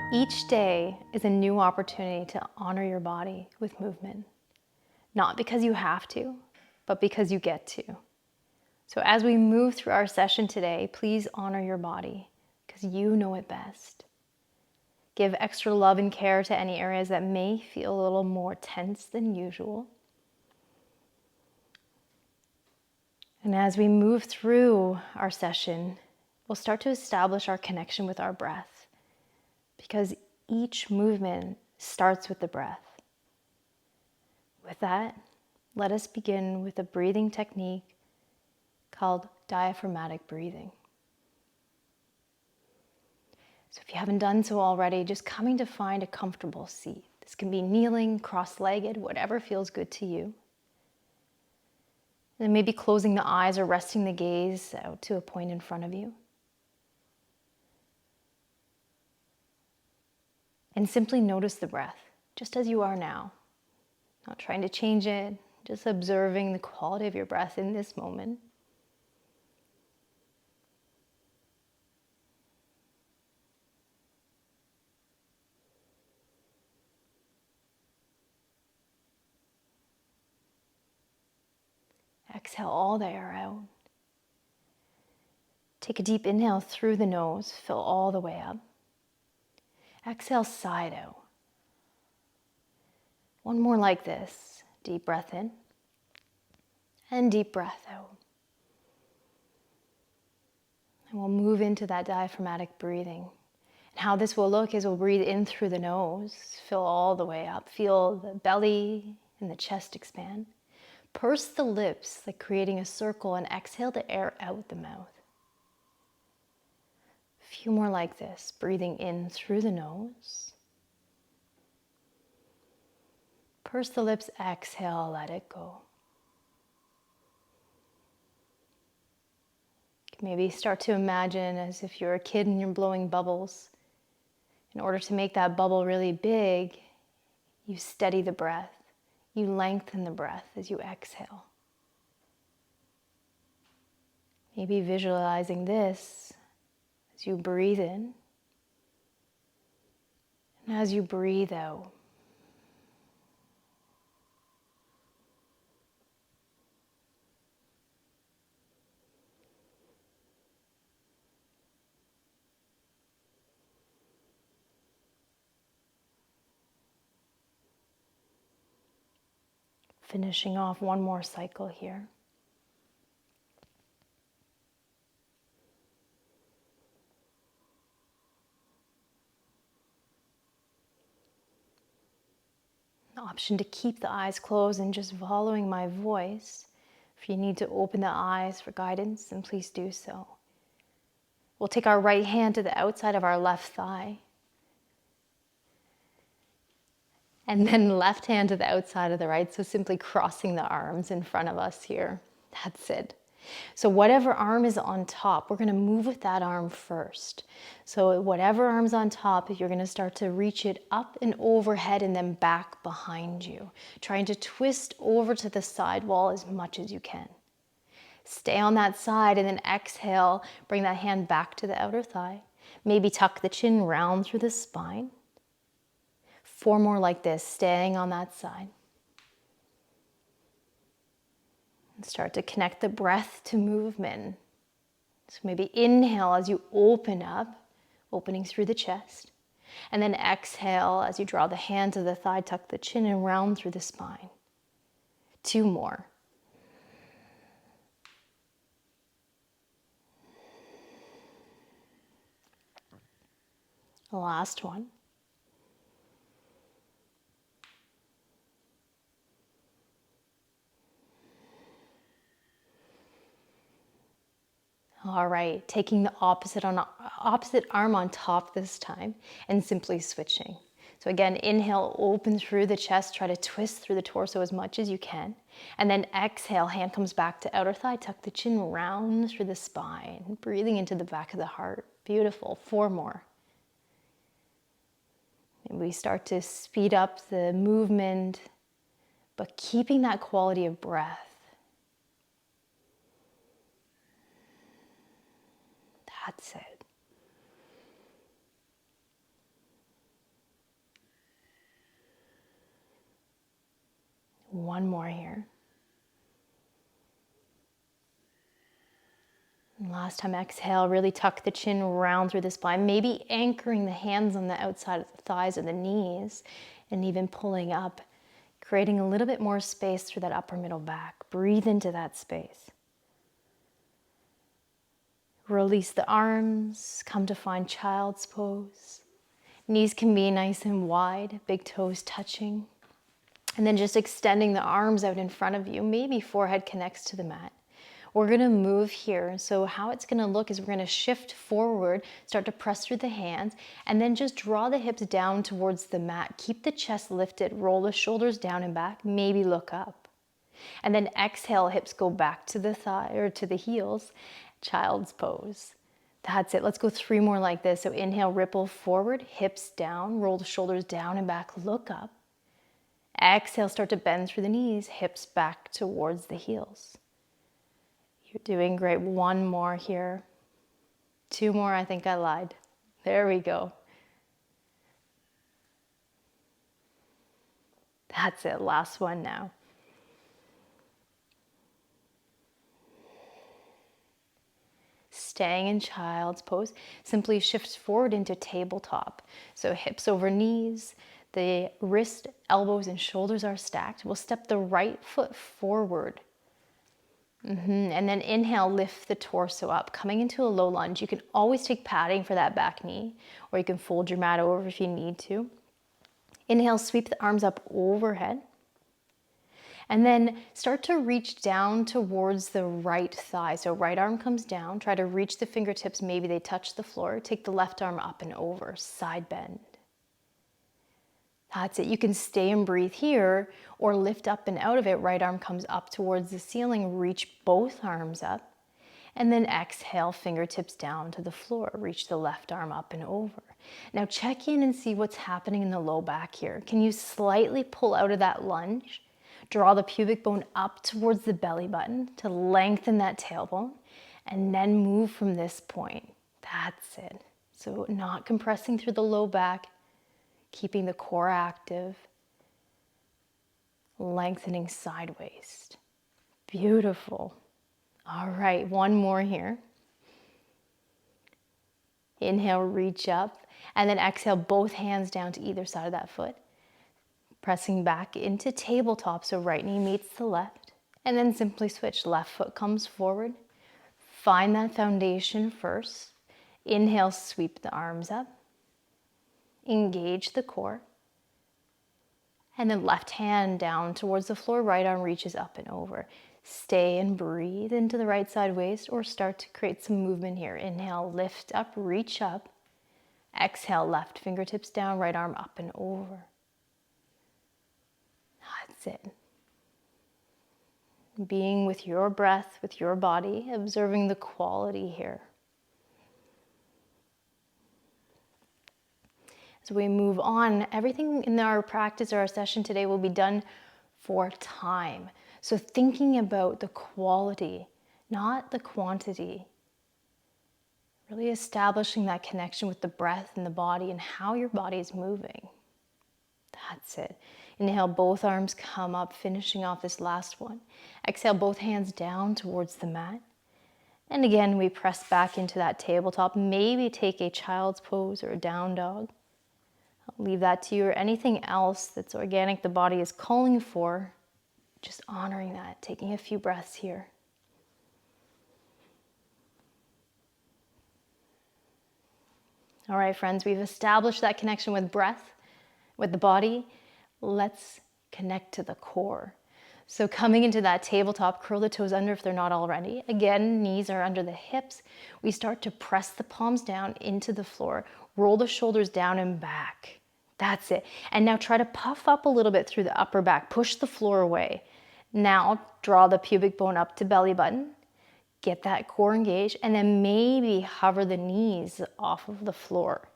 Each day is a new opportunity to honor your body with movement. Not because you have to, but because you get to. So as we move through our session today, please honor your body because you know it best. Give extra love and care to any areas that may feel a little more tense than usual. And as we move through our session, we'll start to establish our connection with our breath because each movement starts with the breath. With that, let us begin with a breathing technique called diaphragmatic breathing. So if you haven't done so already, just coming to find a comfortable seat. This can be kneeling, cross-legged, whatever feels good to you. And maybe closing the eyes or resting the gaze out to a point in front of you. And simply notice the breath, just as you are now. Not trying to change it, just observing the quality of your breath in this moment. Exhale all the air out. Take a deep inhale through the nose, fill all the way up. Exhale, side out. One more like this. Deep breath in and deep breath out. And we'll move into that diaphragmatic breathing. And how this will look is we'll breathe in through the nose, fill all the way up. Feel the belly and the chest expand. Purse the lips like creating a circle and exhale the air out the mouth. A few more like this, breathing in through the nose. Purse the lips, exhale, let it go. Maybe start to imagine as if you're a kid and you're blowing bubbles. In order to make that bubble really big, you steady the breath. You lengthen the breath as you exhale. Maybe visualizing this as you breathe in and as you breathe out. Finishing off one more cycle here. The option to keep the eyes closed and just following my voice. If you need to open the eyes for guidance, then please do so. We'll take our right hand to the outside of our left thigh. And then left hand to the outside of the right, so simply crossing the arms in front of us here. That's it. So whatever arm is on top, we're going to move with that arm first. So whatever arm's on top, you're going to start to reach it up and overhead and then back behind you, trying to twist over to the side wall as much as you can. Stay on that side and then exhale, bring that hand back to the outer thigh. Maybe tuck the chin round through the spine. 4 more like this, staying on that side. And start to connect the breath to movement. So maybe inhale as you open up, opening through the chest. And then exhale as you draw the hand to the thigh, tuck the chin and round through the spine. 2 more. The last one. All right, taking the opposite arm on top this time and simply switching. So again, inhale, open through the chest, try to twist through the torso as much as you can. And then exhale, hand comes back to outer thigh, tuck the chin round through the spine, breathing into the back of the heart. Beautiful, 4 more. And we start to speed up the movement, but keeping that quality of breath. That's it. One more here. And last time, exhale, really tuck the chin round through the spine, maybe anchoring the hands on the outside of the thighs or the knees, and even pulling up, creating a little bit more space through that upper middle back. Breathe into that space. Release the arms, come to find child's pose. Knees can be nice and wide, big toes touching. And then just extending the arms out in front of you, maybe forehead connects to the mat. We're gonna move here. So how it's gonna look is we're gonna shift forward, start to press through the hands, and then just draw the hips down towards the mat. Keep the chest lifted, roll the shoulders down and back, maybe look up. And then exhale, hips go back to the thigh or to the heels, child's pose. That's it. Let's go 3 more like this. So inhale, ripple forward, hips down, roll the shoulders down and back, look up. Exhale, start to bend through the knees, hips back towards the heels. You're doing great. 1 more here. 2 more, I think I lied. There we go. That's it. Last one now. Staying in child's pose, simply shift forward into tabletop. So hips over knees, the wrist, elbows, and shoulders are stacked. We'll step the right foot forward. And then inhale, lift the torso up, coming into a low lunge. You can always take padding for that back knee, or you can fold your mat over if you need to. Inhale, sweep the arms up overhead. And then start to reach down towards the right thigh. So right arm comes down, try to reach the fingertips, maybe they touch the floor. Take the left arm up and over, side bend. That's it. You can stay and breathe here or lift up and out of it. Right arm comes up towards the ceiling, reach both arms up. And then exhale, fingertips down to the floor. Reach the left arm up and over. Now check in and see what's happening in the low back here. Can you slightly pull out of that lunge? Draw the pubic bone up towards the belly button to lengthen that tailbone, and then move from this point. That's it. So not compressing through the low back, keeping the core active, lengthening side waist. Beautiful. All right, 1 more here. Inhale, reach up, and then exhale, both hands down to either side of that foot. Pressing back into tabletop, so right knee meets the left, and then simply switch. Left foot comes forward. Find that foundation first. Inhale, sweep the arms up. Engage the core. And then left hand down towards the floor, right arm reaches up and over. Stay and breathe into the right side waist, or start to create some movement here. Inhale, lift up, reach up. Exhale, left fingertips down, right arm up and over. That's it. Being with your breath, with your body, observing the quality here. As we move on, everything in our practice or our session today will be done for time. So thinking about the quality, not the quantity. Really establishing that connection with the breath and the body and how your body is moving. That's it. Inhale, both arms come up, finishing off this last one. Exhale, both hands down towards the mat. And again, we press back into that tabletop. Maybe take a child's pose or a down dog. I'll leave that to you, or anything else that's organic the body is calling for. Just honoring that, taking a few breaths here. All right, friends, we've established that connection with breath, with the body. Let's connect to the core. So coming into that tabletop, curl the toes under if they're not already. Again, knees are under the hips. We start to press the palms down into the floor. Roll the shoulders down and back. That's it. And now try to puff up a little bit through the upper back. Push the floor away. Now draw the pubic bone up to belly button. Get that core engaged, and then maybe hover the knees off of the floor.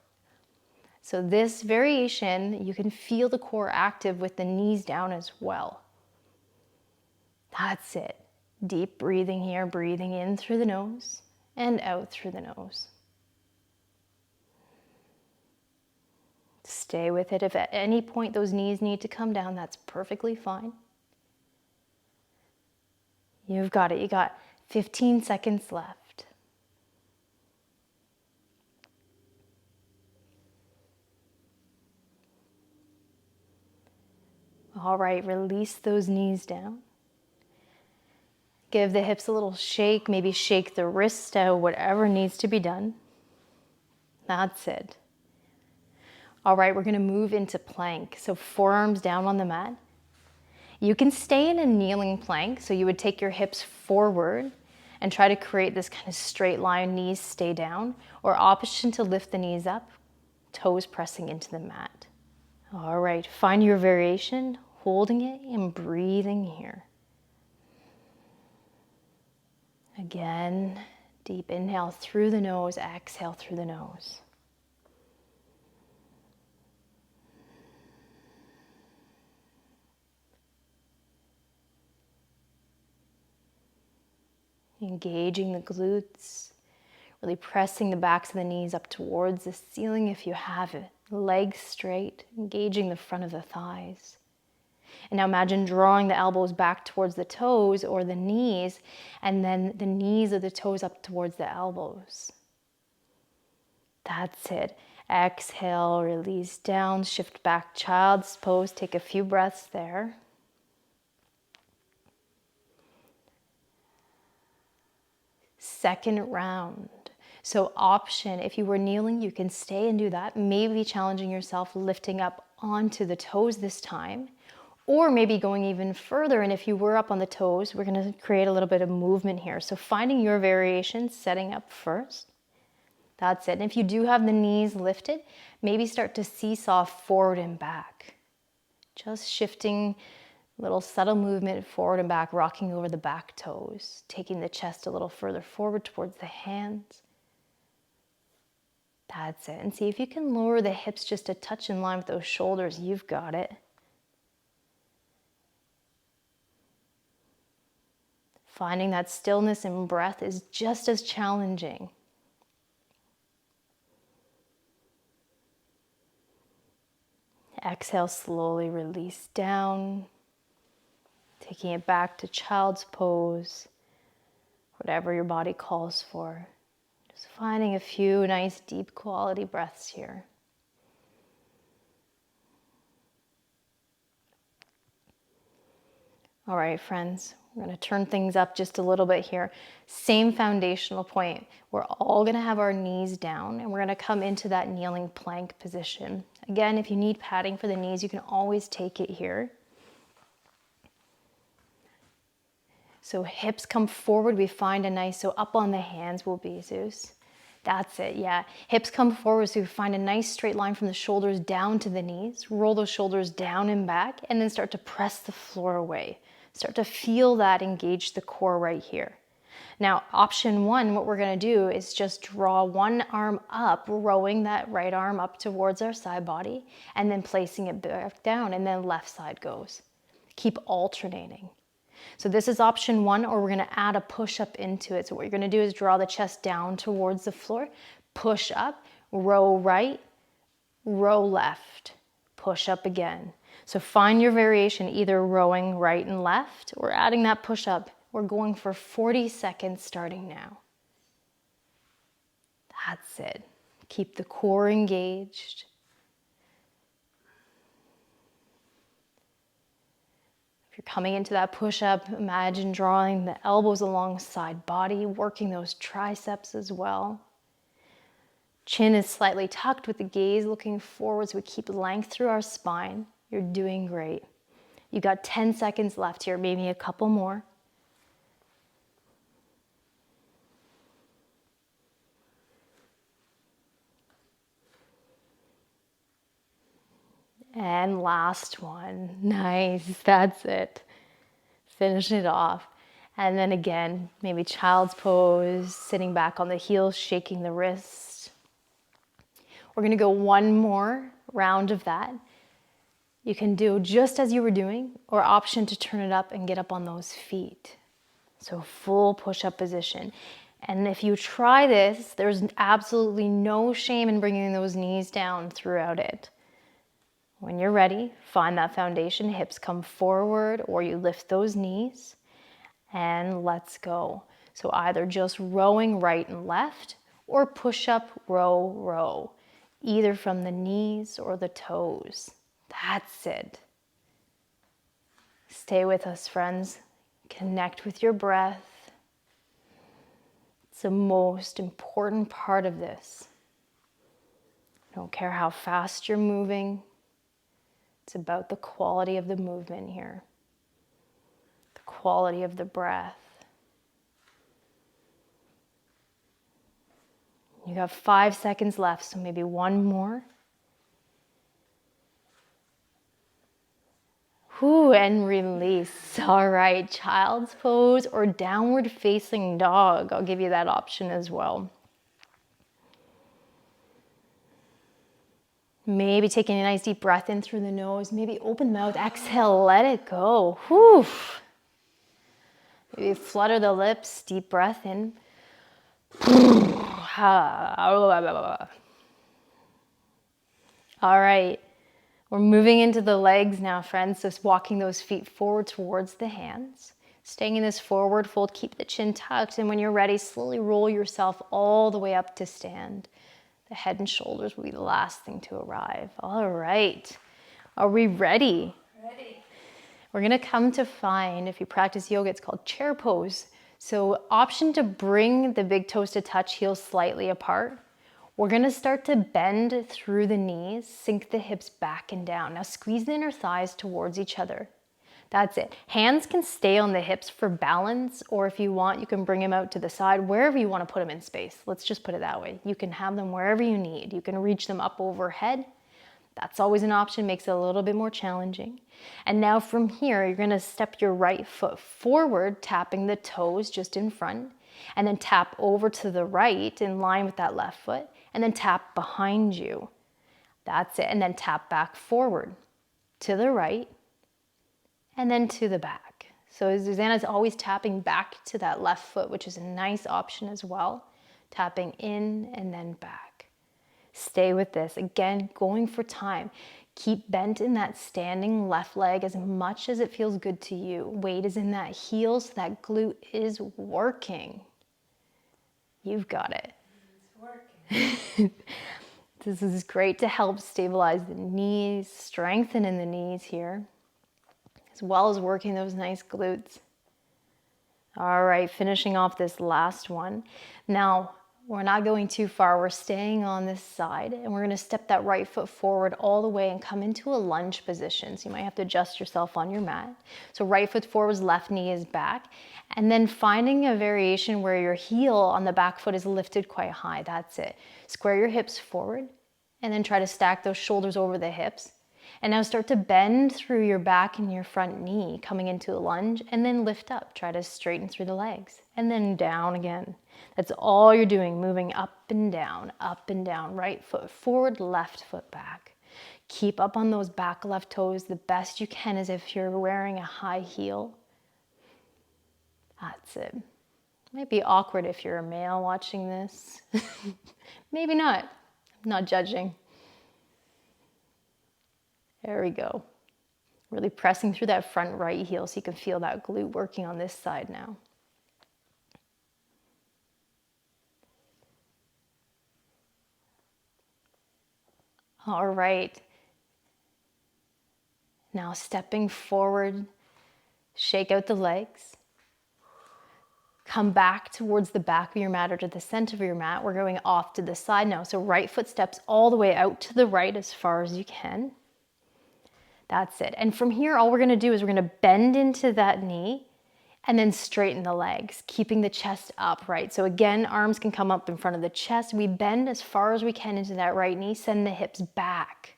So this variation, you can feel the core active with the knees down as well. That's it. Deep breathing here, breathing in through the nose and out through the nose. Stay with it. If at any point those knees need to come down, that's perfectly fine. You've got it. You got 15 seconds left. All right, release those knees down. Give the hips a little shake, maybe shake the wrists out, whatever needs to be done. That's it. All right, we're gonna move into plank. So forearms down on the mat. You can stay in a kneeling plank, so you would take your hips forward and try to create this kind of straight line, knees stay down, or option to lift the knees up, toes pressing into the mat. All right, find your variation, holding it and breathing here. Again, deep inhale through the nose, exhale through the nose. Engaging the glutes, really pressing the backs of the knees up towards the ceiling if you have it. Legs straight, engaging the front of the thighs. And now imagine drawing the elbows back towards the toes or the knees, and then the knees of the toes up towards the elbows. That's it. Exhale, release down, shift back, child's pose. Take a few breaths there. Second round. So option, if you were kneeling, you can stay and do that. Maybe challenging yourself, lifting up onto the toes this time, or maybe going even further. And if you were up on the toes, we're going to create a little bit of movement here. So finding your variation, setting up first. That's it. And if you do have the knees lifted, maybe start to seesaw forward and back. Just shifting, little subtle movement forward and back, rocking over the back toes, taking the chest a little further forward towards the hands. That's it. And see if you can lower the hips just a touch in line with those shoulders. You've got it. Finding that stillness and breath is just as challenging. Exhale, slowly release down. Taking it back to child's pose, whatever your body calls for. Just finding a few nice deep quality breaths here. All right, friends, we're going to turn things up just a little bit here. Same foundational point. We're all going to have our knees down and we're going to come into that kneeling plank position. Again, if you need padding for the knees, you can always take it here. So hips come forward, we find a nice, so up on the hands will be Zeus. That's it, yeah. Hips come forward, so we find a nice straight line from the shoulders down to the knees. Roll those shoulders down and back, and then start to press the floor away. Start to feel that engage the core right here. Now, option one, what we're gonna do is just draw one arm up, rowing that right arm up towards our side body, and then placing it back down, and then left side goes. Keep alternating. So this is option one, or we're gonna add a push up into it. So what you're gonna do is draw the chest down towards the floor, push up, row right, row left, push up again. So find your variation, either rowing right and left or adding that push up. We're going for 40 seconds starting now. That's it. Keep the core engaged. If you're coming into that push-up, imagine drawing the elbows alongside body, working those triceps as well. Chin is slightly tucked with the gaze looking forward, so we keep length through our spine. You're doing great. You got 10 seconds left here, maybe a couple more. And last one. Nice, that's it. Finish it off. And then again, maybe child's pose, sitting back on the heels, shaking the wrists. We're gonna go one more round of that. You can do just as you were doing, or option to turn it up and get up on those feet. So full push-up position. And if you try this, there's absolutely no shame in bringing those knees down throughout it. When you're ready, find that foundation, hips come forward, or you lift those knees. and let's go. So either just rowing right and left or push up, row, row, either from the knees or the toes. That's it. Stay with us, friends. Connect with your breath. It's the most important part of this. I don't care how fast you're moving. It's about the quality of the movement here, the quality of the breath. You have 5 seconds left, so maybe one more. Whew, and release. All right, child's pose or downward facing dog. I'll give you that option as well. Maybe taking a nice deep breath in through the nose. Maybe open mouth, exhale, let it go. Whew. Maybe flutter the lips, deep breath in. All right, we're moving into the legs now, friends. Just walking those feet forward towards the hands. Staying in this forward fold, keep the chin tucked. And when you're ready, slowly roll yourself all the way up to stand. The head and shoulders will be the last thing to arrive. All right, are we ready? Ready. We're gonna come to find, if you practice yoga, it's called chair pose. So option to bring the big toes to touch, heels slightly apart. We're gonna start to bend through the knees, sink the hips back and down. Now squeeze the inner thighs towards each other. That's it. Hands can stay on the hips for balance, or if you want, you can bring them out to the side, wherever you want to put them in space. Let's just put it that way. You can have them wherever you need. You can reach them up overhead. That's always an option, makes it a little bit more challenging. And now from here, you're gonna step your right foot forward, tapping the toes just in front, and then tap over to the right in line with that left foot, and then tap behind you. That's it, and then tap back forward to the right, and then to the back. So Susanna's always tapping back to that left foot, which is a nice option as well. Tapping in and then back. Stay with this. Again, going for time. Keep bent in that standing left leg as much as it feels good to you. Weight is in that heel, so that glute is working. You've got it. It's working. This is great to help stabilize the knees, strengthen in the knees here, as well as working those nice glutes. All right, finishing off this last one. Now, we're not going too far. We're staying on this side, and we're going to step that right foot forward all the way and come into a lunge position. So you might have to adjust yourself on your mat. So right foot forward, left knee is back. And then finding a variation where your heel on the back foot is lifted quite high. That's it. Square your hips forward, and then try to stack those shoulders over the hips. And now start to bend through your back and your front knee, coming into a lunge, and then lift up. Try to straighten through the legs, and then down again. That's all you're doing, moving up and down, right foot forward, left foot back. Keep up on those back left toes the best you can, as if you're wearing a high heel. That's it. Might be awkward if you're a male watching this. Maybe not. I'm not judging. There we go. Really pressing through that front right heel so you can feel that glute working on this side now. All right. Now stepping forward, shake out the legs. Come back towards the back of your mat or to the center of your mat. We're going off to the side now. So right foot steps all the way out to the right as far as you can. That's it. And from here, all we're gonna do is we're gonna bend into that knee and then straighten the legs, keeping the chest upright. So again, arms can come up in front of the chest. We bend as far as we can into that right knee, send the hips back.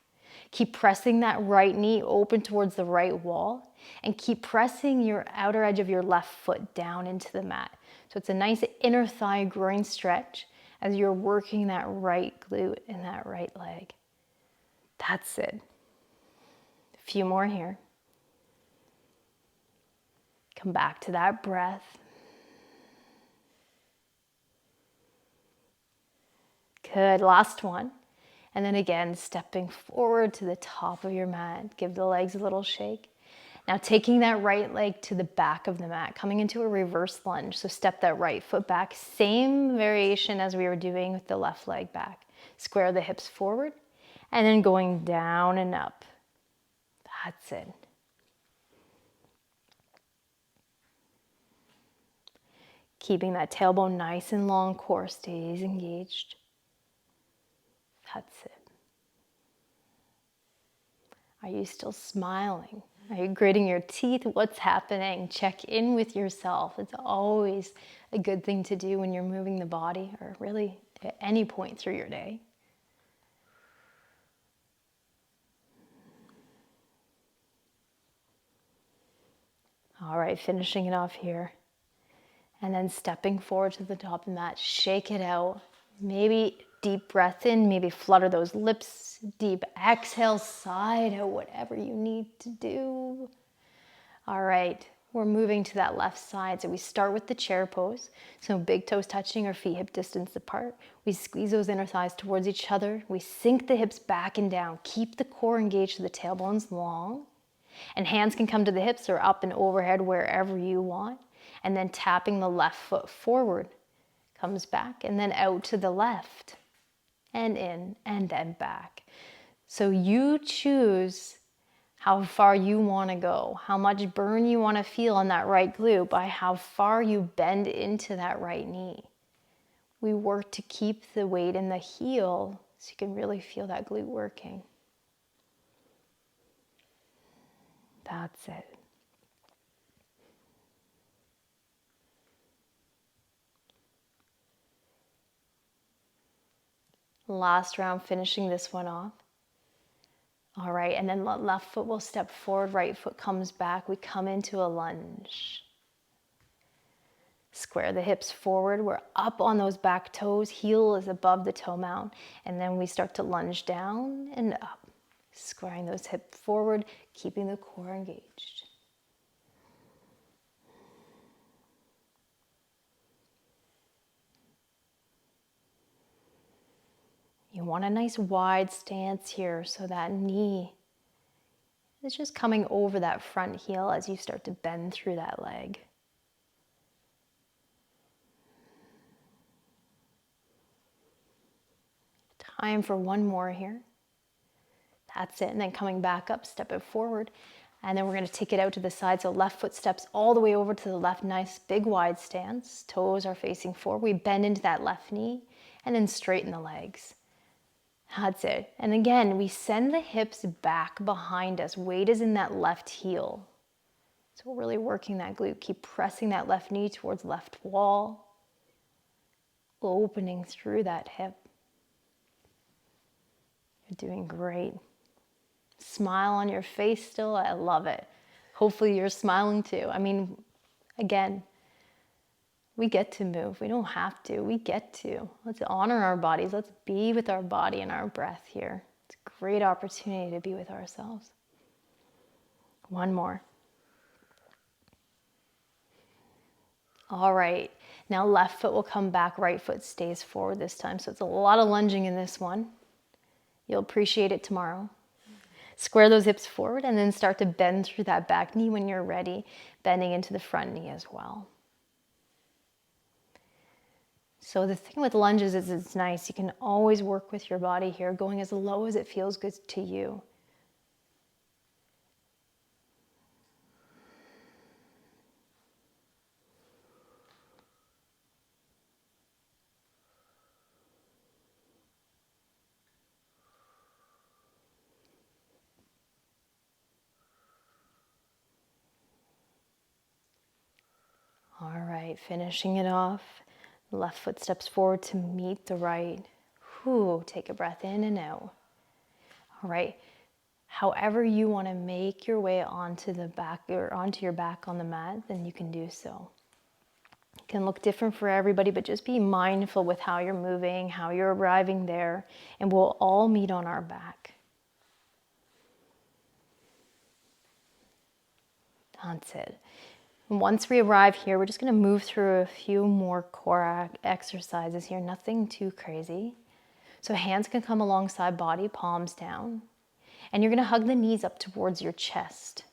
Keep pressing that right knee open towards the right wall, and keep pressing your outer edge of your left foot down into the mat. So it's a nice inner thigh groin stretch as you're working that right glute and that right leg. That's it. A few more here. Come back to that breath. Good, last one. And then again, stepping forward to the top of your mat. Give the legs a little shake. Now taking that right leg to the back of the mat, coming into a reverse lunge. So step that right foot back, same variation as we were doing with the left leg back. Square the hips forward and then going down and up. That's it. Keeping that tailbone nice and long, core stays engaged. That's it. Are you still smiling? Are you gritting your teeth? What's happening? Check in with yourself. It's always a good thing to do when you're moving the body, or really at any point through your day. All right, finishing it off here. And then stepping forward to the top of the mat, shake it out. Maybe deep breath in, maybe flutter those lips, deep exhale, side out, whatever you need to do. All right, we're moving to that left side. So we start with the chair pose. So big toes touching or feet hip distance apart. We squeeze those inner thighs towards each other. We sink the hips back and down. Keep the core engaged so the tailbone's long. And hands can come to the hips or up and overhead wherever you want. And then tapping the left foot forward, comes back and then out to the left and in and then back. So you choose how far you want to go, how much burn you want to feel on that right glute by how far you bend into that right knee. We work to keep the weight in the heel so you can really feel that glute working. That's it. Last round, finishing this one off. All right, and then left foot will step forward, right foot comes back. We come into a lunge. Square the hips forward. We're up on those back toes. Heel is above the toe mount. And then we start to lunge down and up. Squaring those hips forward, keeping the core engaged. You want a nice wide stance here so that knee is just coming over that front heel as you start to bend through that leg. Time for one more here. That's it. And then coming back up, step it forward. And then we're going to take it out to the side. So left foot steps all the way over to the left. Nice big wide stance. Toes are facing forward. We bend into that left knee and then straighten the legs. That's it. And again, we send the hips back behind us. Weight is in that left heel. So we're really working that glute. Keep pressing that left knee towards left wall. Opening through that hip. You're doing great. Smile on your face still. I love it. Hopefully you're smiling too. I mean, again, we get to move. We don't have to. We get to. Let's honor our bodies. Let's be with our body and our breath here. It's a great opportunity to be with ourselves. One more. All right. Now left foot will come back. Right foot stays forward this time. So it's a lot of lunging in this one. You'll appreciate it tomorrow. Square those hips forward and then start to bend through that back knee when you're ready. Bending into the front knee as well. So the thing with lunges is it's nice. You can always work with your body here, going as low as it feels good to you. All right, finishing it off. Left foot steps forward to meet the right. Whew, take a breath in and out. All right, however you want to make your way onto the back or onto your back on the mat, then you can do so. It can look different for everybody, but just be mindful with how you're moving, how you're arriving there, and we'll all meet on our back. That's it. Once we arrive here, we're just going to move through a few more core exercises here, nothing too crazy. So hands can come alongside body, palms down. And you're going to hug the knees up towards your chest.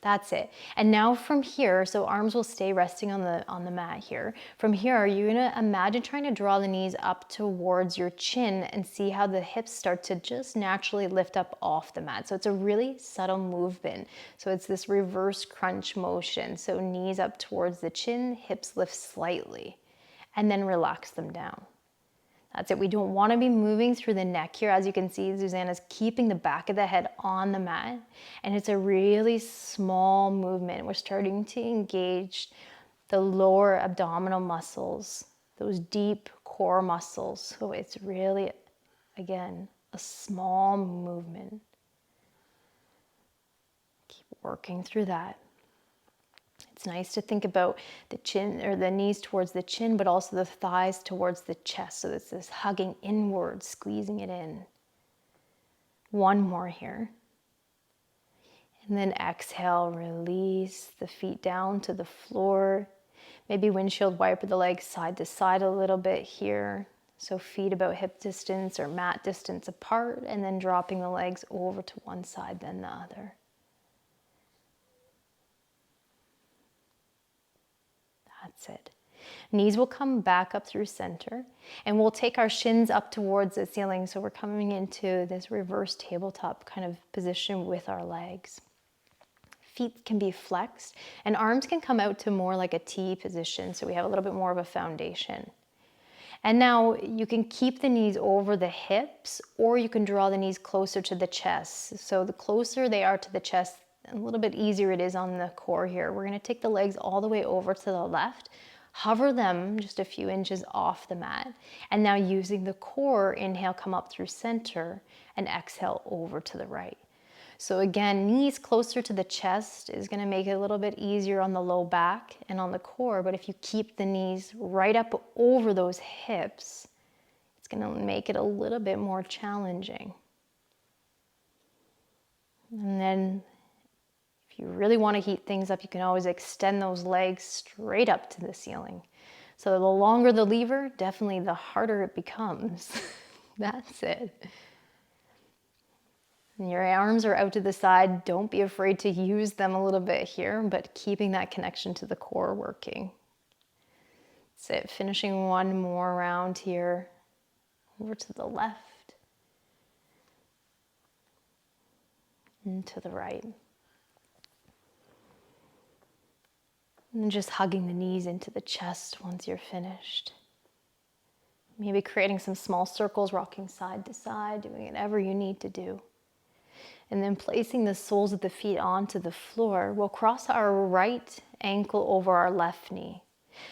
That's it. And now from here, so arms will stay resting on the mat here. From here, you're gonna imagine trying to draw the knees up towards your chin and see how the hips start to just naturally lift up off the mat. So it's a really subtle movement. So it's this reverse crunch motion. So knees up towards the chin, hips lift slightly, and then relax them down. That's it. We don't want to be moving through the neck here. As you can see, Susanna's keeping the back of the head on the mat. And it's a really small movement. We're starting to engage the lower abdominal muscles, those deep core muscles. So it's really, again, a small movement. Keep working through that. It's nice to think about the chin or the knees towards the chin, but also the thighs towards the chest. So it's this hugging inward, squeezing it in. One more here. And then exhale, release the feet down to the floor. Maybe windshield wiper the legs side to side a little bit here. So feet about hip distance or mat distance apart, and then dropping the legs over to one side, then the other. That's it. Knees will come back up through center, and we'll take our shins up towards the ceiling. So we're coming into this reverse tabletop kind of position with our legs. Feet can be flexed, and arms can come out to more like a T position. So we have a little bit more of a foundation. And now you can keep the knees over the hips, or you can draw the knees closer to the chest. So the closer they are to the chest, a little bit easier it is on the core here. We're going to take the legs all the way over to the left, hover them just a few inches off the mat, and now using the core, inhale, come up through center, and exhale over to the right. So again, knees closer to the chest is going to make it a little bit easier on the low back and on the core, but if you keep the knees right up over those hips, it's going to make it a little bit more challenging. And then if you really want to heat things up, you can always extend those legs straight up to the ceiling. So the longer the lever, definitely the harder it becomes. That's it. And your arms are out to the side. Don't be afraid to use them a little bit here, but keeping that connection to the core working. That's it. Finishing one more round here. Over to the left. And to the right. And just hugging the knees into the chest once you're finished. Maybe creating some small circles, rocking side to side, doing whatever you need to do. And then placing the soles of the feet onto the floor, we'll cross our right ankle over our left knee.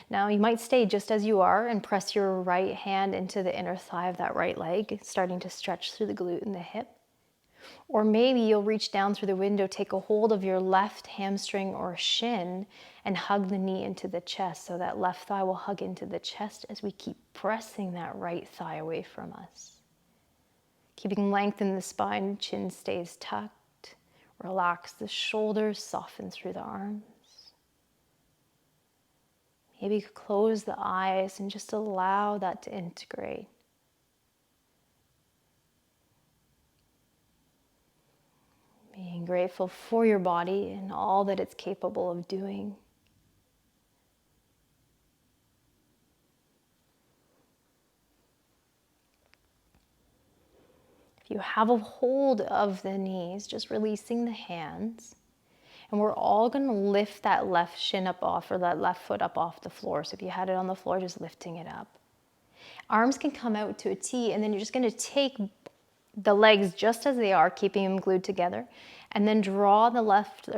Now you might stay just as you are and press your right hand into the inner thigh of that right leg, starting to stretch through the glute and the hip. Or maybe you'll reach down through the window, take a hold of your left hamstring or shin, and hug the knee into the chest. So that left thigh will hug into the chest as we keep pressing that right thigh away from us. Keeping length in the spine, chin stays tucked. Relax the shoulders, soften through the arms. Maybe close the eyes and just allow that to integrate. Being grateful for your body and all that it's capable of doing. If you have a hold of the knees, just releasing the hands. And we're all going to lift that left shin up off, or that left foot up off the floor. So if you had it on the floor, just lifting it up. Arms can come out to a T, and then you're just going to take the legs just as they are, keeping them glued together, and then draw the left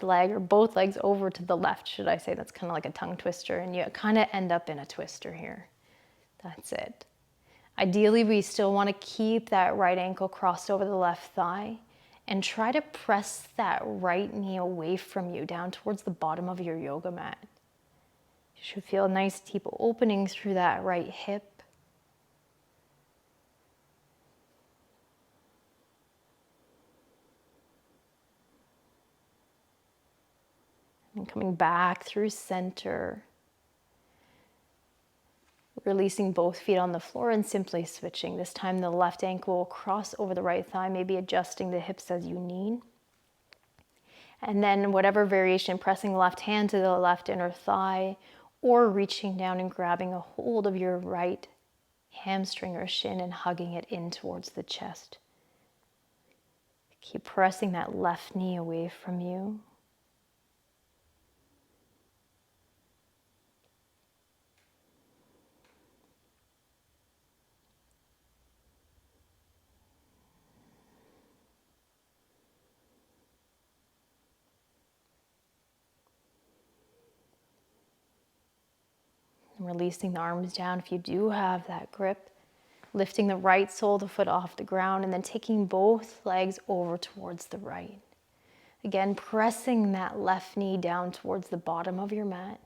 leg, or both legs over to the left, should I say. That's kind of like a tongue twister, and you kind of end up in a twister here. That's it. Ideally, we still want to keep that right ankle crossed over the left thigh, and try to press that right knee away from you, down towards the bottom of your yoga mat. You should feel a nice deep opening through that right hip. And coming back through center. Releasing both feet on the floor and simply switching. This time the left ankle will cross over the right thigh, maybe adjusting the hips as you need. And then whatever variation, pressing the left hand to the left inner thigh, or reaching down and grabbing a hold of your right hamstring or shin and hugging it in towards the chest. Keep pressing that left knee away from you. And releasing the arms down if you do have that grip. Lifting the right sole of the foot off the ground and then taking both legs over towards the right. Again, pressing that left knee down towards the bottom of your mat.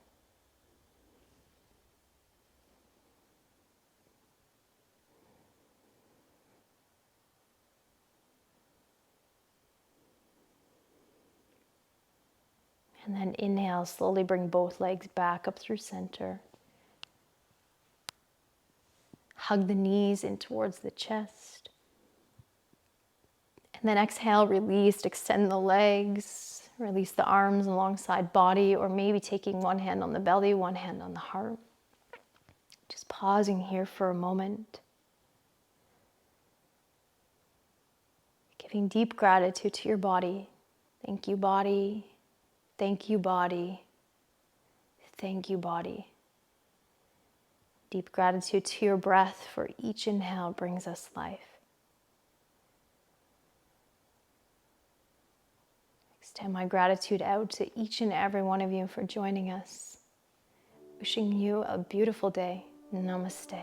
And then inhale, slowly bring both legs back up through center. Hug the knees in towards the chest. And then exhale, release, extend the legs, release the arms alongside body, or maybe taking one hand on the belly, one hand on the heart. Just pausing here for a moment. Giving deep gratitude to your body. Thank you, body. Thank you, body. Thank you, body. Deep gratitude to your breath, for each inhale brings us life. Extend my gratitude out to each and every one of you for joining us. Wishing you a beautiful day. Namaste.